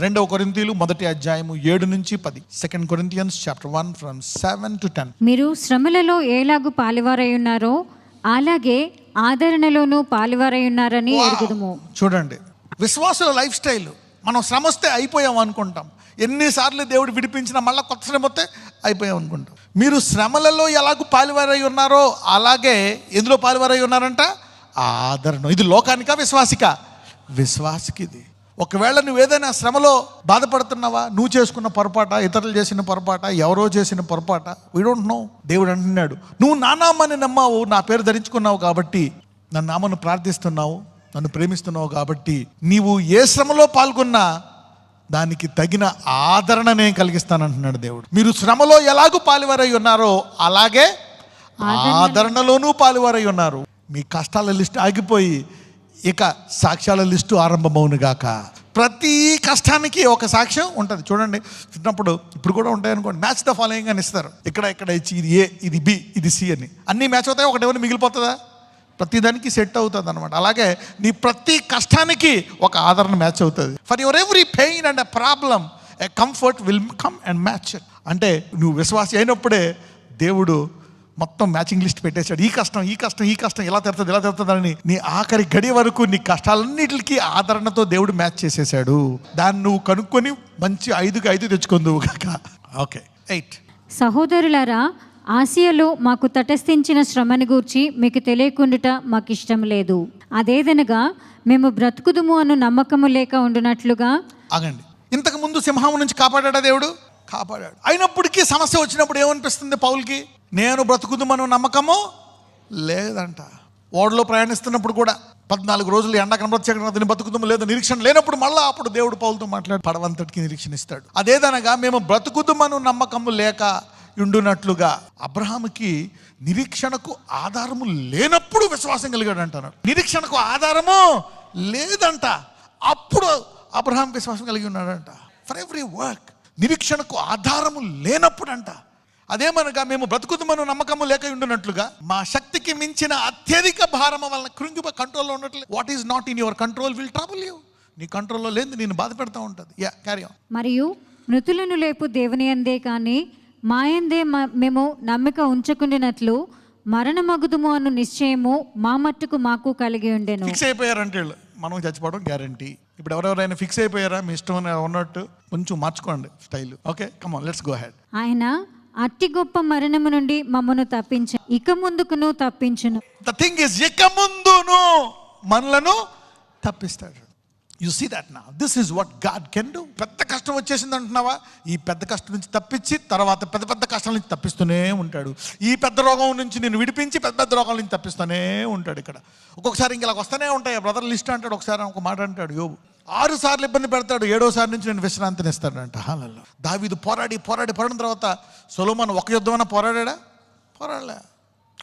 రెండవ కొరింథీయులు మొదటి అధ్యాయము 7-10. 2 Corinthians chapter 1 from 7 to 10. మీరు శ్రమలలో ఏలాగు పాలివారై ఉన్నారో అలాగే ఆదరణలోనూ పాలివారై ఉన్నారని ఎరుగుదుము. చూడండి, విశ్వాసుల లైఫ్ స్టైల్. మనం శ్రమ వస్తే అయిపోయాం అనుకుంటాం. ఎన్నిసార్లు దేవుడు విడిపించినా మళ్ళీ కొత్త శ్రమ వస్తే అయిపోయాం అనుకుంటాం. మీరు శ్రమలలో ఎలాగూ పాలివారై ఉన్నారో అలాగే ఎందులో పాలివారై ఉన్నారంట? ఆదరణ. ఇది లోకానికా విశ్వాసికా? విశ్వాసికి. ఇది ఒకవేళ నువ్వు ఏదైనా శ్రమలో బాధపడుతున్నావా, నువ్వు చేసుకున్న పొరపాట, ఇతరులు చేసిన పొరపాట, ఎవరో చేసిన పొరపాట, వీ డోంట్ నో. దేవుడు అంటున్నాడు, నువ్వు నా నామాన్ని నమ్మావు, నా పేరు ధరించుకున్నావు కాబట్టి, నా నామను ప్రార్థిస్తున్నావు, నన్ను ప్రేమిస్తున్నావు కాబట్టి నీవు ఏ శ్రమలో పాల్గొన్నా దానికి తగిన ఆదరణ నేను కలిగిస్తానంటున్నాడు దేవుడు. మీరు శ్రమలో ఎలాగూ పాలువారై ఉన్నారో అలాగే ఆదరణలోనూ పాలువారై ఉన్నారు. మీ కష్టాల లిస్టు ఆగిపోయి ఇక సాక్ష్యాల లిస్టు ఆరంభమవునుగాక. ప్రతి కష్టానికి ఒక సాక్ష్యం ఉంటుంది. చూడండి, చిన్నప్పుడు ఇప్పుడు కూడా ఉంటాయి అనుకోండి, మ్యాచ్ ద ఫాలోయింగ్ అని ఇస్తారు. ఇక్కడ ఇచ్చి ఇది ఏ, ఇది బి, ఇది సి అని అన్నీ మ్యాచ్ అవుతాయి. ఒకటేమైనా మిగిలిపోతుందా? ప్రతిదానికి సెట్ అవుతుంది అనమాట. అలాగే నీ ప్రతి కష్టానికి ఒక ఆదరణ మ్యాచ్ అవుతుంది. For your every pain and a problem a comfort will come and match. అంటే నువ్వు విశ్వాసి అయినప్పుడే దేవుడు మొత్తం మ్యాచింగ్ లిస్ట్ పెట్టేశాడు. ఈ కష్టం ఈ కష్టం ఈ కష్టం ఎలా తిరుగుతుందని నీ ఆఖరి గడి వరకు నీ కష్టాలన్నిటికీ ఆదరణతో దేవుడు మ్యాచ్ చేసేసాడు. దాన్ని నువ్వు కనుక్కొని మంచి 5కి 5 తెచ్చుకుందువు కాక. ఓకే, 8. సహోదరులారా, ఆసియాలో మాకు తటస్థించిన శ్రమను గూర్చి మీకు తెలియకుండుట మాకు ఇష్టం లేదు. అదేదనగా మేము బ్రతుకుదుము అను నమ్మకము లేక ఉండునట్లుగా. ఆగండి, ఇంతకు ముందు సింహం నుంచి కాపాడా దేవుడు? కాపాడాడు. అయినప్పటికీ సమస్య వచ్చినప్పుడు ఏమనిపిస్తుంది పౌల్కి? నేను బ్రతుకుదుమను నమ్మకము లేదంట. ఓడలో ప్రయాణిస్తున్నప్పుడు కూడా 14 రోజులు ఎండ కనబరచకుండా దీన్ని బతుకుతాము లేదు, నిరీక్షణ లేనప్పుడు మళ్ళీ అప్పుడు దేవుడు పౌలతో మాట్లాడి పడవంతటికి నిరీక్షణ ఇస్తాడు. అదేదనగా మేము బ్రతుకుదుమను నమ్మకము లేక ఉండునట్లుగా. అబ్రహాముకి నిరీక్షణకు ఆధారము లేనప్పుడు విశ్వాసం కలిగాడు అంటున్నాడు. నిరీక్షణకు ఆధారము లేదంట, అప్పుడు అబ్రహాం విశ్వాసం కలిగి ఉన్నాడంట. ఫర్ ఎవ్రీ వర్క్ నిరీక్షణకు ఆధారము లేనప్పుడు అంట. అదేమనగా మేము బ్రతుకుదుమను నమ్మకము లేక ఉండునట్లుగా మా శక్తికి మించిన అత్యధిక భారము వలన కృంగిపో కంట్రోల్లో ఉండట్లేదు. What is not in your control will trouble you. నీ కంట్రోల్లో లేని నేను బాధ పెడతా ఉంటుంది. Carry on. మరియు మృతులను లేపు దేవుని అందే కానీ మాయందే మేము నమ్మిక ఉంచకుండినట్లు మరణమగుదుము అను నిశ్చయము మా మట్టుకు మాకు కలిగి ఉండేను. ఫిక్స్ అయిపోయారంటే మనం చచ్చిపోవడం గ్యారంటీ. ఇప్పుడు ఎవరెవరైనా ఫిక్స్ అయిపోయారా? మీ ఇష్టం ఉన్నట్టు కొంచెం మార్చుకోండి style. Okay, come on, let's go head. ఆయన అట్టి గొప్ప మరణము నుండి మమ్మను తప్పించు, ఇక ముందుకును తప్పించును. ద థింగ్ ఇస్, ఇక ముందును మనలను తప్పిస్తాడు. You see that now. This is what God can do. పెద్ద కష్టం వచ్చేసింది అంటున్నావా? ఈ పెద్ద కష్టం నుంచి తప్పించి తర్వాత పెద్ద పెద్ద కష్టాల నుంచి తప్పిస్తూనే ఉంటాడు. ఈ పెద్ద రోగం నుంచి నేను విడిపించి పెద్ద పెద్ద రోగాల నుంచి తప్పిస్తూనే ఉంటాడు. ఇక్కడ ఒక్కొక్కసారి ఇంక ఇలా వస్తూనే ఉంటాయి. బ్రదర్ లిస్ట్ అంటాడు. ఒకసారి ఒక మాట అంటాడు యోబు, 6 సార్లు ఇబ్బంది పెడతాడు, 7వ సారి నుంచి నేను విశ్రాంతిని ఇస్తాడంట. హాలల్లో దావీదు పోరాడిన తర్వాత సొలొమోను ఒక యుద్ధమైనా పోరాడలే.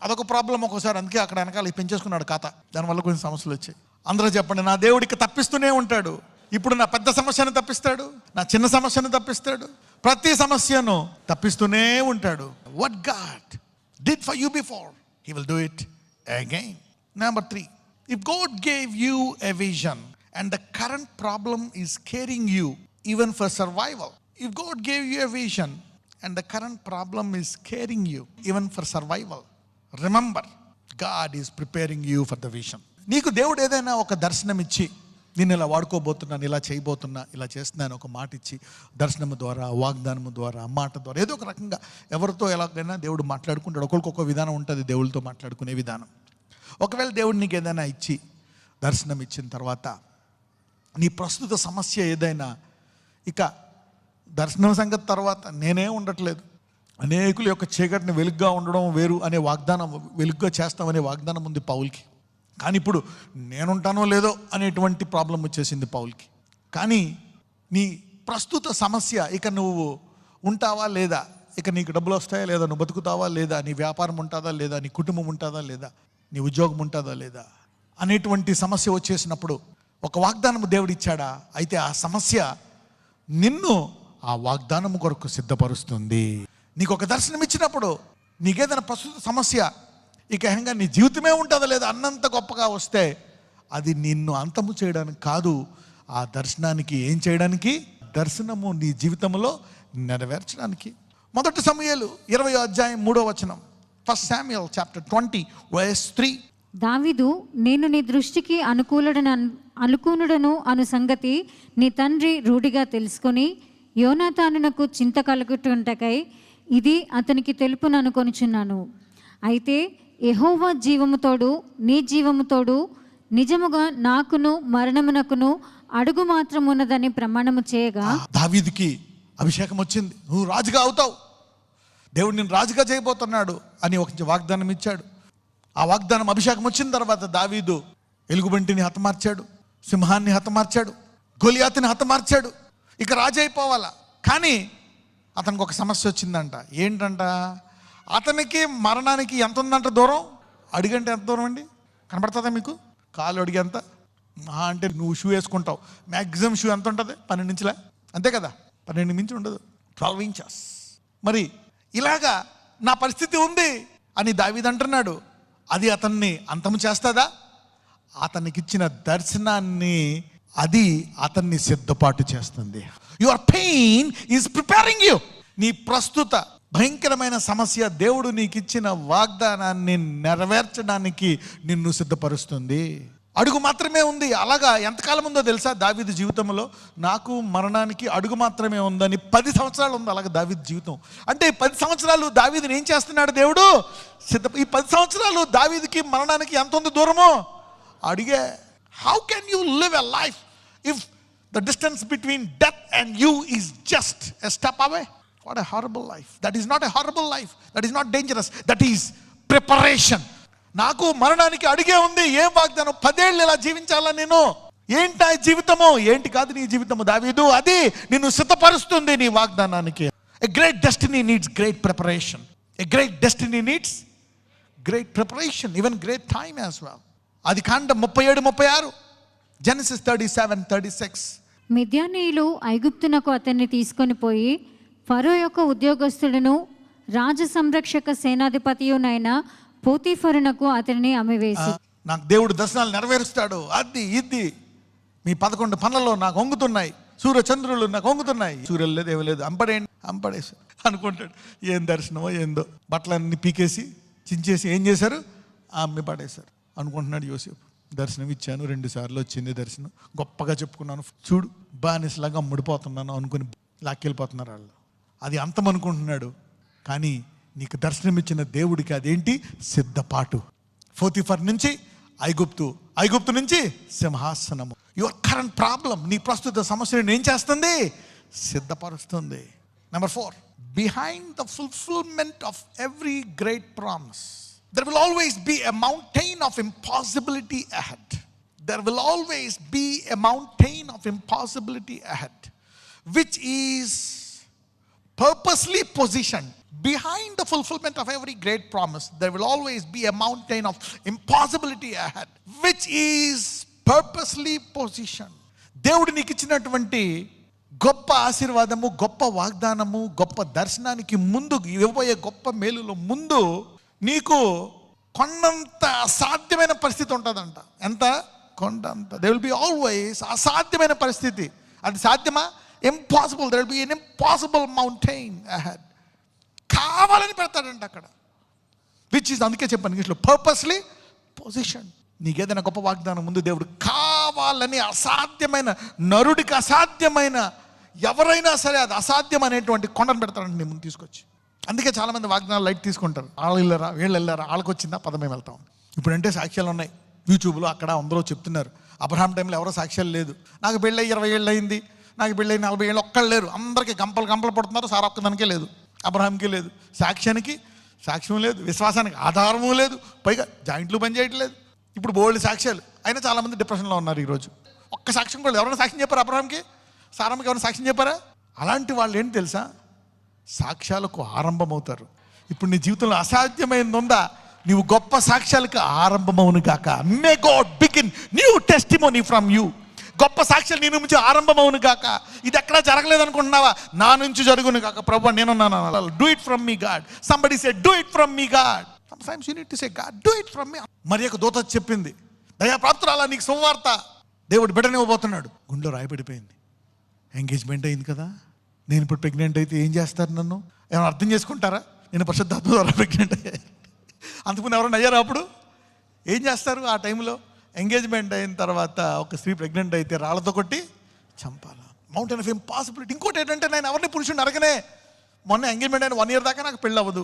అదొక ప్రాబ్లం ఒక్కోసారి. అందుకే అక్కడ వెనకాల పెంచేసుకున్నాడు ఖాతా. దానివల్ల కొన్ని సమస్యలు వచ్చాయి. అందరూ చెప్పండి, నా దేవుడికి తప్పిస్తూనే ఉంటాడు. ఇప్పుడు నా పెద్ద సమస్యను తప్పిస్తాడు, నా చిన్న సమస్యను తప్పిస్తాడు, ప్రతి సమస్యను తప్పిస్తూనే ఉంటాడు. What God did for you before, he will do it again. Number 3, if God gave you a vision and the current problem is carrying you even for survival. If God gave you a vision and the current problem is carrying you even for survival, remember, God is preparing you for the vision. నీకు దేవుడు ఏదైనా ఒక దర్శనం ఇచ్చి, నేను ఇలా వాడుకోబోతున్నాను, ఇలా చేయబోతున్నా, ఇలా చేస్తున్నాను ఒక మాట ఇచ్చి, దర్శనము ద్వారా, వాగ్దానము ద్వారా, మాట ద్వారా, ఏదో ఒక రకంగా ఎవరితో ఎలాగైనా దేవుడు మాట్లాడుకుంటాడు. ఒక్కొక్క విధానం ఉంటుంది దేవుడితో మాట్లాడుకునే విధానం. ఒకవేళ దేవుడు నీకు ఏదైనా ఇచ్చి దర్శనం ఇచ్చిన తర్వాత నీ ప్రస్తుత సమస్య ఏదైనా, ఇక దర్శనం సంగతి తర్వాత నేనే ఉండట్లేదు, అనేకుల యొక్క చీకటిని వెలుగ్గా ఉండడం వేరు అనే వాగ్దానం, వెలుగ్గా చేస్తామనే వాగ్దానం ఉంది పౌల్కి. కానీ ఇప్పుడు నేనుంటానో లేదో అనేటువంటి ప్రాబ్లం వచ్చేసింది పౌల్కి. కానీ నీ ప్రస్తుత సమస్య, ఇక నువ్వు ఉంటావా లేదా, ఇక నీకు డబ్బులు వస్తాయా లేదా, నువ్వు బతుకుతావా లేదా, నీ వ్యాపారం ఉంటుందా లేదా, నీ కుటుంబం ఉంటుందా లేదా, నీ ఉద్యోగం ఉంటుందా లేదా అనేటువంటి సమస్య వచ్చేసినప్పుడు ఒక వాగ్దానము దేవుడు ఇచ్చాడా? అయితే ఆ సమస్య నిన్ను ఆ వాగ్దానము కొరకు సిద్ధపరుస్తుంది. నీకు ఒక దర్శనం ఇచ్చినప్పుడు నీకేదైనా ప్రస్తుత సమస్య, ఇక ఏకంగా నీ జీవితమే ఉంటుందా లేదా అన్నంత గొప్పగా వస్తే అది నిన్ను అంతము చేయడానికి కాదు, ఆ దర్శనానికి ఏం చేయడానికి, దర్శనము నీ జీవితంలో నెరవేర్చడానికి. 1 సమూయేలు 20:3 1 Samuel chapter 20 verse 3. దావీదు, నేను నీ దృష్టికి అనుకూనుడను అను సంగతి నీ తండ్రి రూఢిగా తెలుసుకొని యోనాతానునకు చింత కలుగుటుంటకై ఇది అతనికి తెలుపుననుకొనుచున్నాను. అయితే యెహోవా జీవముతోడు నీ జీవముతోడు నిజముగా నాకును మరణమునకును అడుగు మాత్రమున్నదని ప్రమాణము చేయగా, దావీదుకి అభిషేకం వచ్చింది, నువ్వు రాజుగా అవుతావు, దేవుడు నిన్ను రాజుగా చేయబోతున్నాడు అని ఒక వాగ్దానం ఇచ్చాడు. ఆ వాగ్దానం అభిషేకం వచ్చిన తర్వాత దావీదు ఎలుగుబంటిని హతమార్చాడు, సింహాన్ని హతమార్చాడు, గొలియాతుని హతమార్చాడు, ఇక రాజు అయిపోవాలా. కానీ అతనికి ఒక సమస్య వచ్చిందంట. ఏంటంట? అతనికి మరణానికి ఎంత ఉందంట దూరం? అడిగంటే ఎంత దూరం అండి? కనబడుతుందా మీకు? కాలు అడిగేంత అంటే నువ్వు షూ వేసుకుంటావు, మ్యాక్సిమం షూ ఎంత ఉంటుంది? 12 ఇంచులే, అంతే కదా? 12 మించి ఉండదు, 12 inches. మరి ఇలాగా నా పరిస్థితి ఉంది అని దావీదు అంటున్నాడు. అది అతన్ని అంతము చేస్తుందా? అతనికి ఇచ్చిన దర్శనాన్ని అది అతన్ని సిద్ధపాటు చేస్తుంది. Your pain is preparing you. నీ ప్రస్తుత భయంకరమైన సమస్య దేవుడు నీకు ఇచ్చిన వాగ్దానాన్ని నెరవేర్చడానికి నిన్ను సిద్ధపరుస్తుంది. అడుగు మాత్రమే ఉంది. అలాగా ఎంతకాలం ఉందో తెలుసా దావీదు జీవితంలో? నాకు మరణానికి అడుగు మాత్రమే ఉందని 10 సంవత్సరాలు ఉంది అలాగే దావీదు జీవితం. అంటే 10 సంవత్సరాలు దావీదుని ఏం చేస్తున్నాడు దేవుడు? ఈ 10 సంవత్సరాలు దావీదుకి మరణానికి ఎంత ఉంది దూరమో? అడిగే. How can you live a life if the distance between death and you is just a step away? What a horrible life. That is not a horrible life, that is not dangerous, that is preparation. నాకు మరణానికి అడిగే ఉంది. ఏం వాగ్దానం? 10 ఏళ్ళు ఇలా జీవించాలా నేను? ఏంటా జీవితము? ఏంటి కాదు నీ జీవితము దావీదు, అది నిన్ను సిద్ధపరుస్తుంది నీ వాగ్దానానికి. A great destiny needs great preparation. A great destiny needs great preparation, even great time as well. అది కాండం 37-36, Genesis 37-36. మిద్యానీయులు ఐగుప్తునకు అతన్ని తీసుకొని పోయి ఫరో యొక్క ఉద్యోగస్తుడును రాజ సంరక్షక సేనాధిపతియునైన పోతీఫరునకు అతనిని అమ్మివేసి, నాకు దేవుడు దర్శనాలు నెరవేరుస్తాడు, అది ఇది, మీ 11 పనులలో నాకు వంగుతున్నాయి, సూర్య చంద్రులు నాకు వంగుతున్నాయి, సూర్యులు లేదు ఏమీ లేదు, అంపడేసి అనుకుంటాడు. ఏం దర్శనమో ఏందో. బట్టలన్నీ పీకేసి చించేసి ఏం చేశారు? అమ్మి పడేశారు అనుకుంటున్నాడు యోసేపు. దర్శనం ఇచ్చాను, 2 సార్లు వచ్చింది దర్శనం, గొప్పగా చెప్పుకున్నాను, చూడు బానిసలాగా అమ్ముడిపోతున్నాను అనుకుని లాక్కెళ్ళిపోతున్నారు వాళ్ళు. అది అంతం అనుకుంటున్నాడు. కానీ నీకు దర్శనం ఇచ్చిన దేవుడికి అదేంటి? సిద్ధపాటు. పోతీఫర్ నుంచి ఐగుప్తు నుంచి సింహాసనము. యువర్ కరెంట్ ప్రాబ్లం, నీ ప్రస్తుత సమస్యను ఏం చేస్తుంది? సిద్ధపరుస్తుంది. Number 4, behind the fulfilment of every great promise there will always be a mountain of impossibility ahead. There will always be a mountain of impossibility ahead, which is purposely positioned. Behind the fulfillment of every great promise, there will always be a mountain of impossibility ahead, which is purposely positioned. దేవుడు నీకు ఇచ్చినటువంటి గొప్ప ఆశీర్వాదము, గొప్ప వాగ్దానము, గొప్ప దర్శనానికి ముందు, ఇవ్వబోయే గొప్ప మేలులో ముందు నీకు కొండంత అసాధ్యమైన పరిస్థితి ఉంటుందంట. ఎంత? కొండంత. దే విల్ బి ఆల్వేస్ అసాధ్యమైన పరిస్థితి. అది సాధ్యమా? Impossible. They will be an impossible mountain ahead. కావాలని పెడతాడంట అక్కడ. విచ్ ఈజ్, అందుకే చెప్పాను ఇంగ్లీష్లో, పర్పస్లీ పొజిషన్. నీకేదైనా గొప్ప వాగ్దానం ముందు దేవుడు కావాలని అసాధ్యమైన, నరుడికి అసాధ్యమైన, ఎవరైనా సరే అది అసాధ్యం అనేటువంటి కొండను పెడతాడంట నీ ముందు తీసుకొచ్చి. అందుకే చాలామంది వాగ్దానాలు లైట్ తీసుకుంటారు. వాళ్ళు వెళ్ళారా, వీళ్ళు వెళ్ళారా, వాళ్ళకి వచ్చిందా, పదమే వెళ్తాం. ఇప్పుడంటే సాక్ష్యాలు ఉన్నాయి యూట్యూబ్లో, అక్కడ అందరూ చెప్తున్నారు. అబ్రహాం టైంలో ఎవరో సాక్ష్యాలు లేదు. నాకు పెళ్ళి 20 ఏళ్ళు అయింది, నాకు పెళ్ళి 40 ఏళ్ళు, ఒక్కళ్ళు లేరు. అందరికీ గంపలు పడుతున్నారు. సార్ ఒక్కదానికే లేదు, అబ్రహాంకి లేదు. సాక్ష్యానికి సాక్ష్యం లేదు, విశ్వాసానికి ఆధారము లేదు, పైగా జాయింట్లు పని చేయట్లేదు. ఇప్పుడు బోల్డ్ సాక్ష్యాలు అయినా చాలామంది డిప్రెషన్లో ఉన్నారు ఈరోజు. ఒక్క సాక్ష్యం కూడా ఎవరైనా సాక్ష్యం చెప్పారా? అబ్రహాంకి, సారమ్మకి ఎవరైనా సాక్ష్యం చెప్పారా? అలాంటి వాళ్ళు ఏంటి తెలుసా? సాక్ష్యాలకు ఆరంభమవుతారు. ఇప్పుడు నీ జీవితంలో అసాధ్యమైంది ఉందా? నీవు గొప్ప సాక్ష్యాలకు ఆరంభమవును గాక. May God begin new testimony from you. గొప్ప సాక్ష్యాలు నీ నుంచి ఆరంభమవును గాక. ఇది ఎక్కడా జరగలేదు అనుకుంటున్నావా? నా నుంచి జరుగును గాక. ప్రభువా నేనున్నాను. Do it from me God. Somebody say do it from me God. Sometimes you need to say God do it from మీ. మరి ఒక దూత చెప్పింది, దయా ప్రాప్తురాలా నీకు సువార్త, దేవుడు బిడ్డనివ్వబోతున్నాడు. గుండెలో రాయబడిపోయింది. ఎంగేజ్మెంట్ అయింది కదా, నేను ఇప్పుడు ప్రెగ్నెంట్ అయితే ఏం చేస్తారు? నన్ను ఏమైనా అర్థం చేసుకుంటారా? నేను పరిశుద్ధాత్మ ద్వారా ప్రెగ్నెంట్ అయ్యాను. అంతకుముందు ఎవరైనా అయ్యారా? అప్పుడు ఏం చేస్తారు? ఆ టైంలో ఎంగేజ్మెంట్ అయిన తర్వాత ఒక స్త్రీ ప్రెగ్నెంట్ అయితే రాళ్లతో కొట్టి చంపాలా? Mountain of impossibility. ఇంకోటి ఏంటంటే, నేను ఎవరిని పురుషుని అడగనే. మొన్న ఎంగేజ్మెంట్ అయిన 1 year దాకా నాకు పెళ్ళి అవ్వదు,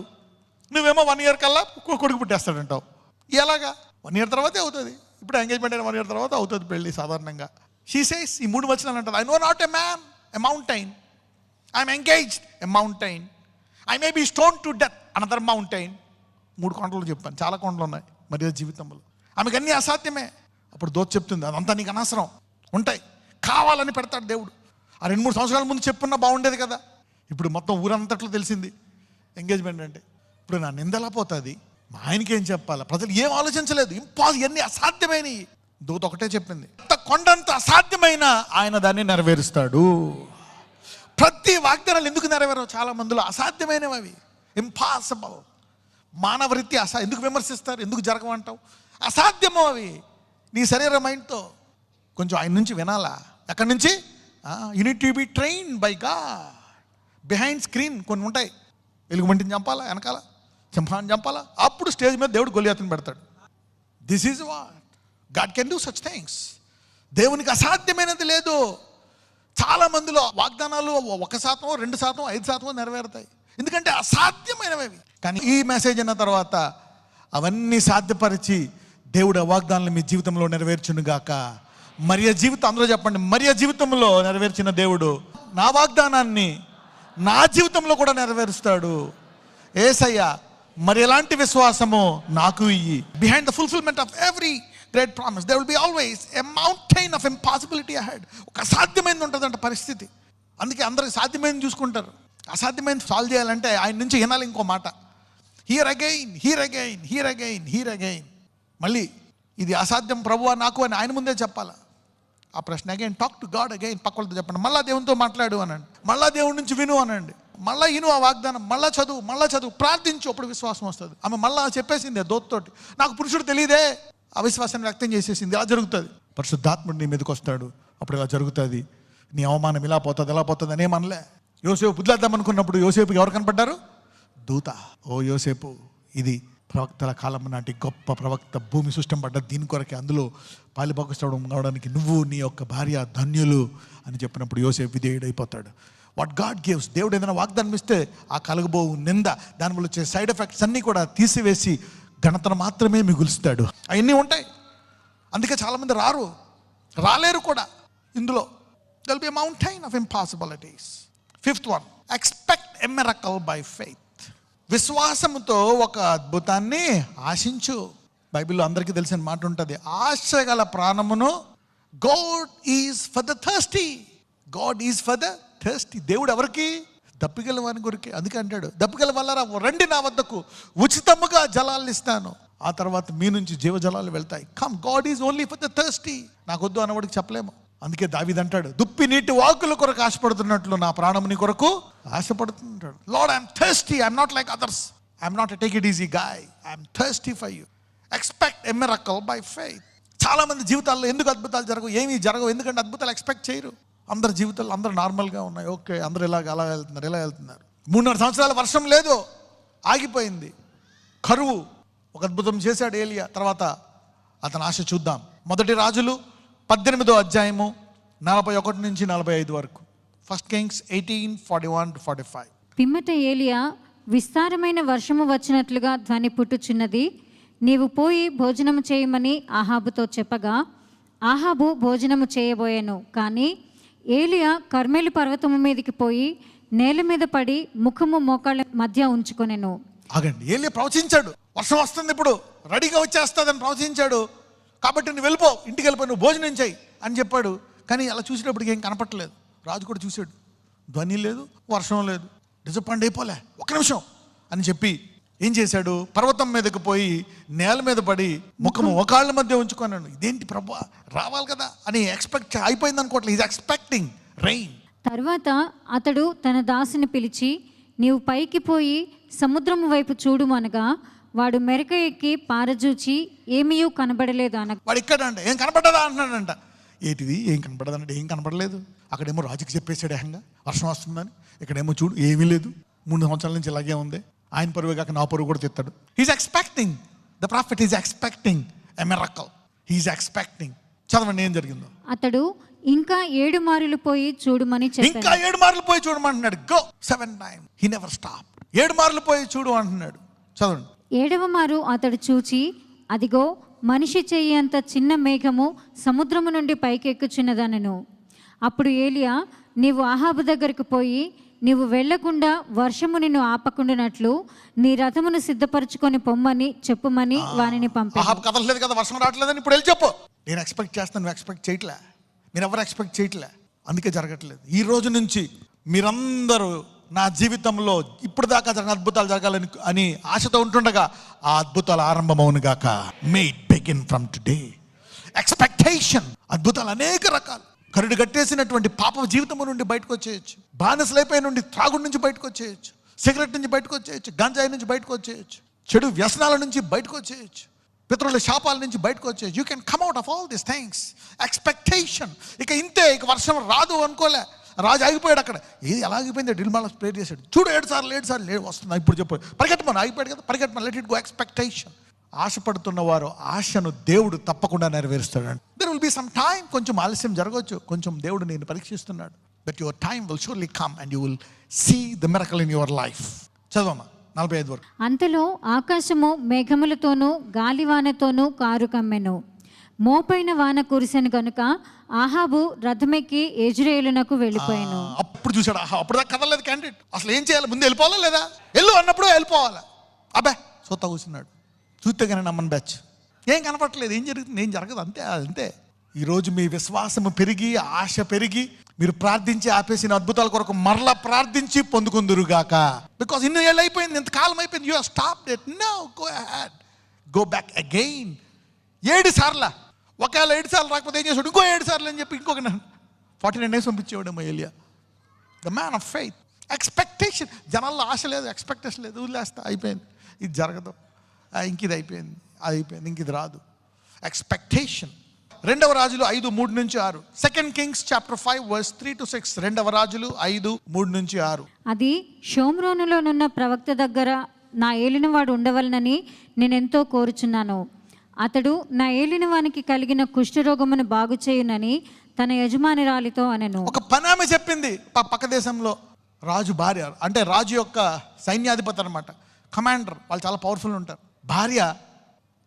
నువ్వేమో 1 year కల్లా కొడుకు పుట్టేస్తాడంటావు. ఎలాగా? 1 year తర్వాతే అవుతుంది. ఇప్పుడు ఎంగేజ్మెంట్ అయిన 1 year తర్వాత అవుతుంది పెళ్ళి సాధారణంగా. షీ సేస్, ఈ 3 వచనాలు అంటారు, I know not a man, a mountain. I am engaged, a mountain. I may be stone to death, another mountain. 3 కొండలు చెప్పాను, చాలా కొండలు ఉన్నాయి మరి జీవితంలో. ఆమెకు అన్నీ అసాధ్యమే. అప్పుడు దోత చెప్తుంది, అదంతా నీకు అనవసరం, ఉంటాయి, కావాలని పెడతాడు దేవుడు. ఆ 2-3 సంవత్సరాల ముందు చెప్పున్నా బాగుండేది కదా. ఇప్పుడు మొత్తం ఊరంతట్లో తెలిసింది ఎంగేజ్మెంట్ అంటే. ఇప్పుడు నా నిందలా పోతుంది, మా ఆయనకి ఏం చెప్పాలా? ప్రజలు ఏం ఆలోచించలేదు, ఇవన్నీ అసాధ్యమైనవి. దూత ఒకటే చెప్పింది, కొండంత అసాధ్యమైన ఆయన దాన్ని నెరవేరుస్తాడు. ప్రతి వాగ్దానాలు ఎందుకు నెరవేరవు? చాలా మందిలో అసాధ్యమైనవి అవి, ఇంపాసిబుల్. మానవరీత్యా ఎందుకు విమర్శిస్తారు? ఎందుకు జరగమంటావు? అసాధ్యమో అవి. నీ శరీర మైండ్తో కొంచెం ఆయన నుంచి వినాలా. ఎక్కడి నుంచి? Unit to be train by God. Behind screen కొన్ని ఉంటాయి, వెలుగుమంటిని చంపాలా, వెనకాల సింహాన్ని చంపాలా, అప్పుడు స్టేజ్ మీద దేవుడు గొలియాతుని పెడతాడు. This is what God can do such things. దేవునికి అసాధ్యమైనది లేదు. చాలా మందిలో వాగ్దానాలు 1%, 2%, 5% నెరవేరుతాయి, ఎందుకంటే అసాధ్యమైనవి. కానీ ఈ మెసేజ్ అన్న తర్వాత అవన్నీ సాధ్యపరిచి దేవుడు ఆ వాగ్దానాలు మీ జీవితంలో నెరవేర్చును గాక. మరియ జీవితం, అందరూ చెప్పండి, మరియ జీవితంలో నెరవేర్చిన దేవుడు నా వాగ్దానాన్ని నా జీవితంలో కూడా నెరవేరుస్తాడు. యేసయ్య మరి ఎలాంటి విశ్వాసము నాకు ఇయ్యి. Behind the fulfilment of every great promise there will be always a mountain of impossibility ahead. ఒక అసాధ్యమైనది ఉంటుందంట పరిస్థితి. అందుకే అందరికి సాధ్యమైనది చూసుకుంటారు. అసాధ్యమైనది సాల్వ్ చేయాలంటే ఆయన నుంచి వినాలి ఇంకో మాట, here again, here again, here again, here again. మళ్ళీ ఇది అసాధ్యం ప్రభువా నాకు అని ఆయన ముందే చెప్పాలా. ఆ ప్రశ్న again, talk to God again. పక్కలతో చెప్పండి, మళ్ళా దేవునితో మాట్లాడు అనండి, మళ్ళా దేవుడి నుంచి విను అనండి, మళ్ళీ ఇను ఆ వాగ్దానం, మళ్ళా చదువు, ప్రార్థించు, అప్పుడు విశ్వాసం వస్తుంది. ఆమె మళ్ళా చెప్పేసింది దోత్తోటి, నాకు పురుషుడు తెలియదే, అవిశ్వాసాన్ని వ్యక్తం చేసేసింది. ఇలా జరుగుతుంది. పరిశుద్ధాత్ముడు నీ మీదకి వస్తాడు, అప్పుడు ఇలా జరుగుతుంది. నీ అవమానం ఇలా పోతుంది అని ఏమనలే. యోసేపు బుద్ధిద్దాం అనుకున్నప్పుడు యోసేపుకి ఎవరు కనపడ్డారు? దూత. ఓ యోసేపు, ఇది ప్రవక్తల కాలం నాటి గొప్ప ప్రవక్త, భూమి సృష్టింపడ్డ దీని కొరకే, అందులో పాలిభాగస్వామ్యం కావడానికి నువ్వు నీ యొక్క భార్య ధన్యులు అని చెప్పినప్పుడు యోసేపు విధేయుడైపోతాడు. వాట్ గాడ్ గివ్స్, దేవుడు ఏదైనా వాగ్దానం ఇస్తే ఆ కలగబోవు నింద, దానివల్ల వచ్చే సైడ్ ఎఫెక్ట్స్ అన్నీ కూడా తీసివేసి ఘనతను మాత్రమే మిగులుస్తాడు. అవన్నీ ఉంటాయి. అందుకే చాలామంది రాలేరు కూడా ఇందులో. There will B a mountain of impossibilities. 5th one, expect a miracle by faith. విశ్వాసంతో ఒక అద్భుతాన్ని ఆశించు. బైబిల్లో అందరికీ తెలిసిన మాట ఉంటుంది, ఆశ గల ప్రాణమును God is for the thirsty. God is for the thirsty. దేవుడు ఎవరికి? దప్పిగల వాని కొరికి. అందుకే అంటాడు, దప్పిగల వల్లరా రండి నా వద్దకు, ఉచితముగా జలాలు ఇస్తాను, ఆ తర్వాత మీ నుంచి జీవజలాలు వెళ్తాయి. Come, God is only for the thirsty. నాకు వద్దు అన్నవాడికి చెప్పలేము. అందుకే దావీదు అంటాడు, దుప్పి నీటి వాకుల కొరకు ఆశపడుతున్నట్లు నా ప్రాణం నీ కొరకు ఆశపడుతుంటాడు. Lord, I'm thirsty, I'm not like others, I'm not a take it easy guy, I'm thirsty for you. Expect a miracle by faith. చాలా మంది జీవితాల్లో ఎందుకు అద్భుతాలు జరగవు? ఏమీ జరగవు, ఎందుకంటే అద్భుతాలు ఎక్స్పెక్ట్ చేయరు. అందరి జీవితాలు అందరూ నార్మల్గా ఉన్నాయి, ఓకే, అందరూ ఇలా వెళ్తున్నారు. 3.5 సంవత్సరాల వర్షం లేదు, ఆగిపోయింది. కరువు. ఒక అద్భుతం చేశాడు ఏలియా. తర్వాత అతని ఆశ చూద్దాం. 1 రాజులు 18వ అధ్యాయము 41 నుంచి 45 వరకు. 1 Kings 18:41-45. పిమ్మట ఏలియా, విస్తారమైన వర్షము వచ్చినట్లుగా ధ్వని పుట్టుచున్నది, నీవు పోయి భోజనము చేయమని ఆహాబుతో చెప్పగా ఆహాబు భోజనము చేయబోయాను. కానీ ఏలియా కర్మెలు పర్వతము మీదకి పోయి నేల మీద పడి ముఖము మోకాళ్ళ మధ్య ఉంచుకొనెను. ఆగండి, ఏలియా ప్రవచించాడు, వర్షం వస్తుంది, ఇప్పుడు రెడీగా వచ్చేస్తుందని ప్రవచించాడు. కాబట్టి నువ్వు వెళ్ళిపో, ఇంటికి వెళ్ళిపో, నువ్వు భోజనం చేయి అని చెప్పాడు. కానీ అలా చూసేటప్పటికి ఏం కనపట్టలేదు. రాజు కూడా చూశాడు, ధ్వని లేదు, వర్షం లేదు. డిసప్పాయింట్ అయిపోలే, 1 నిమిషం అని చెప్పి ఏం చేశాడు? పర్వతం మీదకి పోయి నేల మీద పడి ముఖము ఒకళ్ళ మధ్య ఉంచుకున్నాను. ఇదేంటి ప్రభు, రావాలి కదా అని ఎక్స్పెక్ట్ అయిపోయింది అనుకోవట్లేదు. Is expecting rain. తర్వాత అతడు తన దాసుని పిలిచి, నీవు పైకి పోయి సముద్రము వైపు చూడుమనగా వాడు మెరక ఎక్కి పారజూచి ఏమీ కనబడలేదు అనగా, వాడు ఇక్కడ అంట, ఏం కనబడ్డదా అంటున్నాడంట. ఏంటిది ఏం కనపడదంటే ఏం కనపడలేదు. అక్కడేమో రాజుకి చెప్పేసాడు ఏకంగా వర్షం వస్తుందని, ఇక్కడేమో చూడు ఏమీ లేదు, 3 సంవత్సరాల నుంచి ఇలాగే ఉంది. ఆయన పరువు కాక నా పరువు కూడా తెస్తాడు. He is expecting, the prophet is expecting a miracle. He is expecting. చదవండి ఏం జరిగిందో. అతడు ఇంకా 7 మార్లు పోయి చూడమని చెప్పాడు. ఇంకా 7 మార్లు పోయి చూడమంటున్నాడు. Go 7 times. He never stop. 7 మార్లు పోయి చూడు అంటున్నాడు. చదవండి. 7వ మారు అతడు చూచి, అదిగో మనిషి చెయ్యి అంత చిన్న మేఘము సముద్రము నుండి పైకెక్కుచున్నదనెను. అప్పుడు ఏలియా, నీవు ఆహాబు దగ్గరకు పోయి, నీవు వెళ్లకుండా వర్షము నిన్ను ఆపకుండానట్లు నీ రథమును సిద్ధపరచుకొని పొమ్మని చెప్పుమని వానిని పంపాడు. ఆహాబు కదలలేదు కదా, వర్షం రావట్లేదని ఇప్పుడు వెళ్ళి చెప్పు. నేను ఎక్స్పెక్ట్ చేస్తాను, నువ్వు ఎక్స్పెక్ట్ చేయట్లే, మీరు ఎవరు ఎక్స్పెక్ట్ చేయట్లే, అందుకే జరగట్లేదు. ఈ రోజు నుంచి మీరందరూ నా జీవితంలో ఇప్పుడు దాకా జరిగిన అద్భుతాలు జరగాలని అని ఆశతో ఉంటుండగా ఆ అద్భుతాలు ఆరంభమవును గాక. May it begin from today. Expectation. అద్భుతాలు అనేక రకాలు. కరుడు కట్టేసినటువంటి పాప జీవితం నుండి బయటకు వచ్చేయచ్చు, బానిసలైపోయి నుండి త్రాగుడి నుంచి బయటకు వచ్చేయచ్చు, సిగరెట్ నుంచి బయటకు వచ్చేయచ్చు, గంజాయి నుంచి బయటకు వచ్చేయచ్చు, చెడు వ్యసనాల నుంచి బయటకు వచ్చేయచ్చు, పితరుల శాపాల నుంచి బయటకు వచ్చేయచ్చు. You can come out of all these things. Expectation. ఇక ఇంతే, ఇక వర్షం రాదు అనుకోలే. రాజు ఆగిపోయాడు అక్కడ. ఏది ఎలా ఆగిపోయింది? డ్రిల్ స్ప్రే చేశాడు. చూడు 7 సార్లు వస్తుంది. ఇప్పుడు చెప్పు, పరిగెట్టమని ఆగిపోయాడు కదా, పరిగెట్టమని. Let it go. ఎక్స్పెక్టేషన్. ఆశపడుతున్న వారు ఆశను దేవుడు తప్పకుండా నెరవేరుస్తాడు. There will be some time. కొంచెం ఆలస్యం జరగవచ్చు, కొంచెం దేవుడు నేను పరీక్షిస్తున్నాడు. But your time will surely come and you will see the miracle in your life. చదవమ్మా 45 వరకు. అంతలో ఆకాశము మేఘములతోనూ గాలివానతోనూ కారు కమ్మెను. మోపైన వాన కురిసెను గనుక ఆహాబు రథమెక్కి యెజ్రెయేలునకు వెళ్ళిపోయాను. అప్పుడు చూశాడు, అప్పుడు దాకా కదలలేదు క్యాండిడేట్. అసలు ఏం చేయాలి? ముందు వెళ్ళిపోవాలా లేదా? వెళ్ళు అన్నప్పుడు వెళ్ళిపోవాలా? అబ్బే సొత్తా కూర్చున్నాడు. చూస్తే కానీ నమ్మని బ్యాచ్. ఏం కనపడట్లేదు, ఏం జరుగుతుంది? ఏం జరగదు. అంతే. ఈరోజు మీ విశ్వాసము పెరిగి, ఆశ పెరిగి, మీరు ప్రార్థించి ఆపేసిన అద్భుతాల కొరకు మరలా ప్రార్థించి పొందుకుందురుగాక. బికాస్ ఇన్ని ఏళ్ళు అయిపోయింది, ఇంతకాలం అయిపోయింది. You have stopped it. Now go ahead, go back again. 7 సార్లు. ఒకవేళ 7 సార్లు రాకపోతే ఏం చేసాడు? ఇంకో 7 సార్లు అని చెప్పి ఇంకొక 49 days పంపించేవాడేమో ఏలియా. The man of faith. Expectation. జనాల్లో ఆశ లేదు, ఎక్స్పెక్టేషన్ లేదు. వదిలేస్తా, అయిపోయింది, ఇది జరగదు, ఇంక ఇది అయిపోయింది, అది అయిపోయింది, ఇంక ఇది రాదు. ఎక్స్పెక్టేషన్. 2వ రాజులు 5:3-6. 2 Kings chapter 5 verse 3-6. 2వ రాజులు 5:3-6. అది షోమ్రోనులోనున్న ప్రవక్త దగ్గర నా ఏలినవాడు ఉండవలనని నేనెంతో కోరుచున్నాను. అతడు నా ఏలినవానికి కలిగిన కుష్ఠరోగమును బాగు చేయునని తన యజమానురాలితో అనెను. ఒక పనామె చెప్పింది. పక్క దేశంలో రాజు భార్య, అంటే రాజు యొక్క సైన్యాధిపతి అనమాట, కమాండర్. వాళ్ళు చాలా పవర్ఫుల్ ఉంటారు. భార్య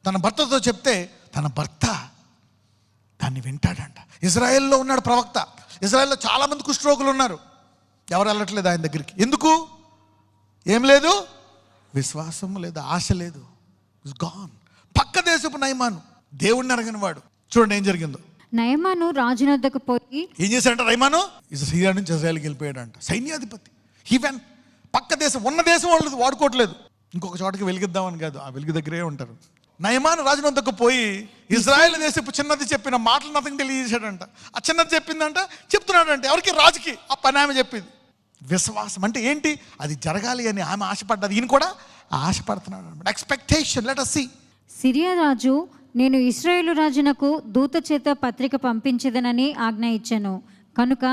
తన భర్తతో చెప్తే తన భర్త దాన్ని వింటాడంట. ఇజ్రాయెల్లో ఉన్నాడు ప్రవక్త. ఇజ్రాయెల్లో చాలామంది కుష్ఠరోగులు ఉన్నారు. ఎవరు వెళ్ళట్లేదు ఆయన దగ్గరికి. ఎందుకు? ఏం లేదు, విశ్వాసం లేదు, ఆశ లేదు. It's gone. పక్క దేశపు నయమాను, దేవుడిని అడగని వాడు. చూడండి ఏం జరిగిందో. నయమాను రాజు వద్దకు పోయి ఏం చేశాడంట? నయమాను సిరియా నుంచి ఇజ్రాయెల్కి వెళ్ళిపోయాడంట. సైన్యాధిపతి. ఈవెన్ పక్క దేశం, ఉన్న దేశం వాళ్ళు వాడుకోవట్లేదు, ఇంకొక చోటకి వెలిగిద్దామని కాదు, ఆ వెలుగు దగ్గరే ఉంటారు. నయమాను రాజు వద్దకు పోయి ఇజ్రాయెల్ దేశపు చిన్నది చెప్పిన మాటలు అతనికి తెలియజేశాడంట. ఆ చిన్నది చెప్పిందంట, చెప్తున్నాడంట ఎవరికి? రాజుకి. ఆ పని ఆమె చెప్పింది. విశ్వాసం అంటే ఏంటి? అది జరగాలి అని ఆమె ఆశపడ్డది, ఈయన కూడా ఆశపడుతున్నాడు అనమాట. Expectation. Let us see. Syria రాజు, నేను ఇశ్రాయేలు రాజునకు దూత చేత పత్రిక పంపించదనని ఆజ్ఞ ఇచ్చాను. కనుక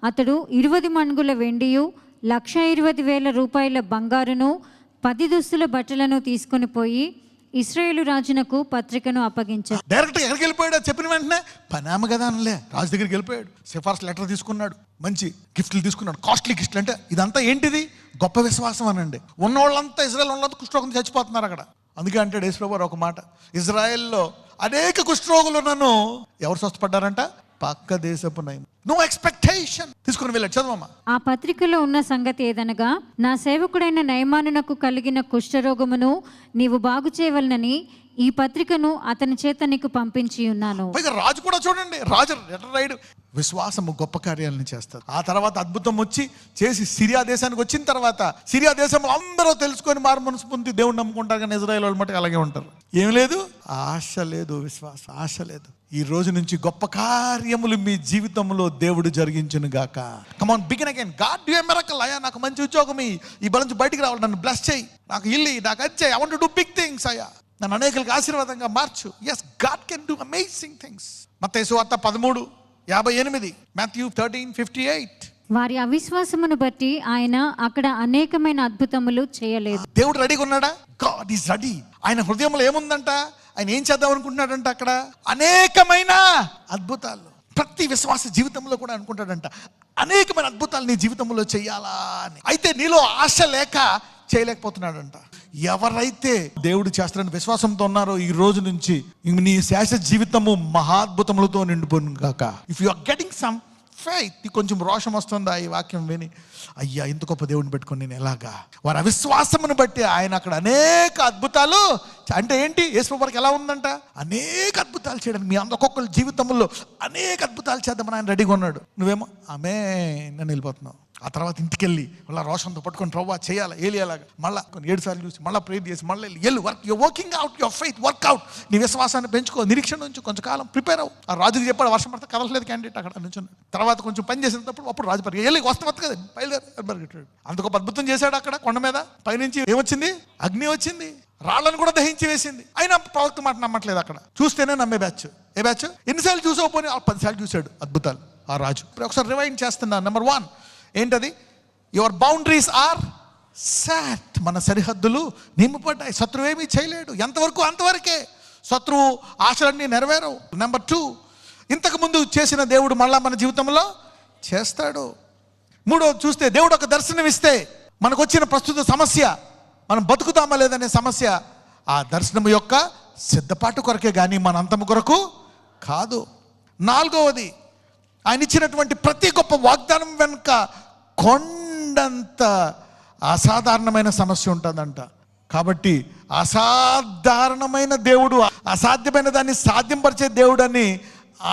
అతడు 20 మణుగుల వెండియు 1,20,000 రూపాయల బంగారును 10 దుస్తుల బట్టలను తీసుకొని పోయి ఇశ్రాయేలు రాజునకు పత్రికను అప్పగించాడు. డైరెక్ట్ ఎక్కడికి వెళ్ళిపోయాడు? చెప్పిన వెంటనే పనామ కదా అనలే, రాజు దగ్గరికి వెళ్ళిపోయాడు. సిఫార్సు లెటర్ తీసుకున్నాడు, మంచి గిఫ్ట్లు తీసుకున్నాడు, కాస్ట్లీ గిఫ్ట్లు. అంటే ఇదంతా ఏంటిది? గొప్ప విశ్వాసం అనండి. ఉన్నోళ్ళంతా ఇజ్రాయెల్ వాళ్ళంతా కుష్ఠరోగం చచ్చిపోతున్నారు అక్కడ. అందుకే అంటే యేసుప్రభువు ఒక మాట, ఇజ్రాయెల్లో అనేక కుష్ఠరోగులు నన్ను ఎవరు స్వస్థపడ్డారంట? పక్క దేశపు నయం. No expectation. తీసుకుని వెళ్ళాడు. చదవమ్మా. ఆ పత్రికలో ఉన్న సంగతి ఏదనగా, నా సేవకుడైన నయమానునకు కలిగిన కుష్ఠరోగమును నీవు బాగు చేయవలనని ఈ పత్రికను అతని చేత నీకు పంపించి ఉన్నాను. పైగా రాజు కూడా చూడండి, రాజు రైడు విశ్వాసము గొప్ప కార్యాలను చేస్తారు. ఆ తర్వాత అద్భుతం వచ్చి చేసి సిరియా దేశానికి వచ్చిన తర్వాత సిరియా దేశంలో అందరూ తెలుసుకొని మారు మనసు పొంది దేవుడు నమ్ముకుంటారు. కానీ ఇజ్రాయెల్ వాళ్ళు మటుకు అలాగే ఉంటారు. ఏం లేదు, ఆశ లేదు, విశ్వాసం, ఆశ లేదు. ఈ రోజు నుంచి గొప్ప కార్యములు మీ జీవితంలో దేవుడు జరిగించును గాక. Come on, begin again. God do a miracle. అయ్యా నాకు మంచి ఉద్యోగం, ఈ బలం నుంచి బయటికి రావాలి, నన్ను బ్లెస్ చేయి, నాకు ఇల్లు, నాకు అది చేయి, I want to do big things. అయ్యా నన్ను అనేకులకు ఆశీర్వాదంగా మార్చు. Yes, God can do amazing things. మత్తయి సువార్త 58 మాథ్యూ 13:58. వారి అవిశ్వాసమును బట్టి ఆయన అక్కడ అనేకమైన అద్భుతములు చేయలేదు. దేవుడు రెడీగా ఉన్నాడా? God is ready. ఆయన హృదయంలో ఏముందంట? ఆయన ఏం చేద్దాం అనుకుంటున్నాడంట? అక్కడ అనేకమైన అద్భుతాలు. ప్రతి విశ్వాస జీవితంలో కూడా అనుకుంటాడంట అనేకమైన అద్భుతాలు నీ జీవితంలో చేయాలా అని. అయితే నీలో ఆశ లేక చేయలేకపోతున్నాడంట. ఎవరైతే దేవుడు చేస్తాడని విశ్వాసంతో ఉన్నారో ఈ రోజు నుంచి నీ శాశ్వత జీవితము మహాద్భుతములతో నిండిపోను గాక. If you are getting some faith, నీకు కొంచెం రోషం వస్తుందా ఈ వాక్యం విని? అయ్యా ఇంత గొప్ప దేవుడిని పెట్టుకొని నేను ఎలాగా? వారి అవిశ్వాసమును బట్టి ఆయన అక్కడ అనేక అద్భుతాలు అంటే ఏంటి? యేసు వారికి ఎలా ఉందంట? అనేక అద్భుతాలు చేయడానికి మీ ఒక్కొక్కరి జీవితంలో అనేక అద్భుతాలు చేద్దామని ఆయన రెడీగా ఉన్నాడు. నువ్వేమో నన్ను వెళ్ళిపోతున్నావు. ఆ తర్వాత ఇంటికి వెళ్ళి మళ్ళీ రోషంతో పట్టుకొని ప్రవ్వా చేయాలి ఏలియాలాగా మళ్ళీ 7 సార్లు చూసి మళ్ళీ ప్రేర్ చేసి మళ్ళీ వెళ్ళి work you working out your faith, workout. నీ విశ్వాసాన్ని పెంచుకో, నిరీక్షణ నుంచి కొంచెం కాలం ప్రిపేర్ అవ్వు. ఆ రాజుకి చెప్పాడు వర్షం పడితే కదలలేదు క్యాండిడేట్ అక్కడ నుంచి. తర్వాత కొంచెం పని చేసినప్పుడు అప్పుడు రాజు పరిగె వెళ్ళి వస్తా కదా బయలుదేరి అంత గొప్ప అద్భుతం చేశాడు అక్కడ కొండ మీద. పైనుంచి ఏమొచ్చింది? అగ్ని వచ్చింది, రాళ్ళను కూడా దహించి వేసింది. అయినా ప్రవక్త మాట నమ్మట్లేదు. అక్కడ చూస్తేనే నమ్మే బ్యాచ్. ఏ బ్యాచ్? ఎన్నిసార్లు చూసావు? 10 సార్లు చూశాడు అద్భుతాలు ఆ రాజు. ఒకసారి రివైండ్ చేస్తున్నాను. నెంబర్ 1 ఏంటది? Your boundaries are set. మన సరిహద్దులు నింపబడ్డాయి. శత్రువు ఏమీ చేయలేడు. ఎంతవరకు అంతవరకే. శత్రువు ఆశలన్నీ నెరవేరవు. నెంబర్ 2, ఇంతకుముందు చేసిన దేవుడు మళ్ళా మన జీవితంలో చేస్తాడు. 3 చూస్తే దేవుడు ఒక దర్శనం ఇస్తే మనకు వచ్చిన ప్రస్తుత సమస్య, మనం బతుకుతామా లేదనే సమస్య, ఆ దర్శనం యొక్క సిద్ధపాటు కొరకే కానీ మన అంతము కొరకు కాదు. 4వది, ఆయన ఇచ్చినటువంటి ప్రతి గొప్ప వాగ్దానం వెనుక కొండంత అసాధారణమైన సమస్య ఉంటుందంట. కాబట్టి అసాధారణమైన దేవుడు, అసాధ్యమైన దాన్ని సాధ్యంపరిచే దేవుడు అని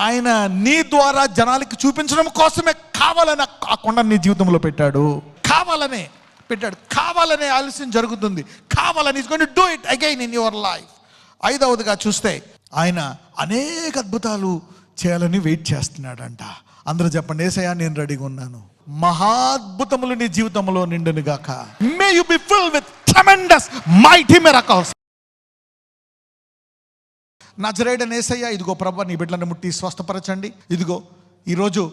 ఆయన నీ ద్వారా జనాలకి చూపించడం కోసమే కావాలని ఆ కొండని నీ జీవితంలో పెట్టాడు. కావాలనే పెట్టాడు. కావాలనే ఆలస్యం జరుగుతుంది. కావాలని is going to do it again in your life. 5వదిగా చూస్తే ఆయన అనేక అద్భుతాలు చేయాలని వెయిట్ చేస్తున్నాడంట. అందరూ చెప్పండి, యేసయ్యా నేను రెడీగా ఉన్నాను. మహాద్భుతములు నీ జీవితంలో నిండును గాక. May you be filled with tremendous mighty miracles. నజరేయుడైన యేసయ్యా, ఇదిగో ప్రభువా నీ బిడ్డలను ముట్టి స్వస్థపరచండి. ఇదిగో ఈరోజు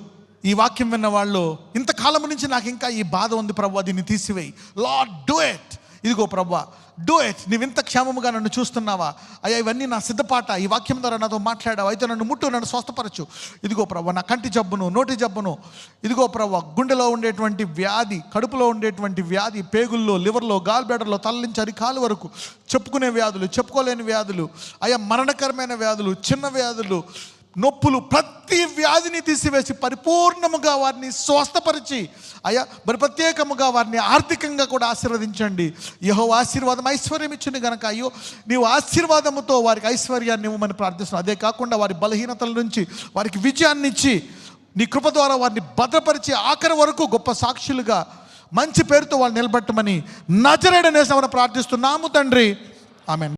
ఈ వాక్యం విన్న వాళ్ళు ఇంతకాలం నుంచి నాకు ఇంకా ఈ బాధ ఉంది ప్రభువా, దీన్ని తీసివేయి. Lord do it. ఇదిగో ప్రభువా డూ ఇట్. నీవు ఇంత క్షేమముగా నన్ను చూస్తున్నావా అయ్యా? ఇవన్నీ నా సిద్ధపాట. ఈ వాక్యం ద్వారా నాతో మాట్లాడావు. అయితే నన్ను ముట్టు, నన్ను స్వస్థపరచు. ఇదిగో ప్రభువా నా కంటి జబ్బును, నోటి జబ్బును, ఇదిగో ప్రభువా గుండెలో ఉండేటువంటి వ్యాధి, కడుపులో ఉండేటువంటి వ్యాధి, పేగుల్లో, లివర్లో, గాల్ బ్లాడర్లో, తల నుంచి అరికాలు వరకు చెప్పుకునే వ్యాధులు, చెప్పుకోలేని వ్యాధులు, అయ్యా మరణకరమైన వ్యాధులు, చిన్న వ్యాధులు, నొప్పులు, ప్రతి వ్యాధిని తీసివేసి పరిపూర్ణముగా వారిని స్వస్థపరిచి అయ్యా మరి ప్రత్యేకముగా వారిని ఆర్థికంగా కూడా ఆశీర్వదించండి. యెహోవా ఆశీర్వాదం ఐశ్వర్యం ఇచ్చింది గనక అయ్యో నీవు ఆశీర్వాదముతో వారికి ఐశ్వర్యాన్ని ఇవ్వమని ప్రార్థిస్తున్నాను. అదే కాకుండా వారి బలహీనతల నుంచి వారికి విజయాన్ని ఇచ్చి నీ కృప ద్వారా వారిని భద్రపరిచి ఆఖరి వరకు గొప్ప సాక్షులుగా మంచి పేరుతో వాళ్ళు నిలబెట్టమని నజరేయుడైన యేసుని ప్రార్థిస్తున్నాము తండ్రి. ఆమేన్.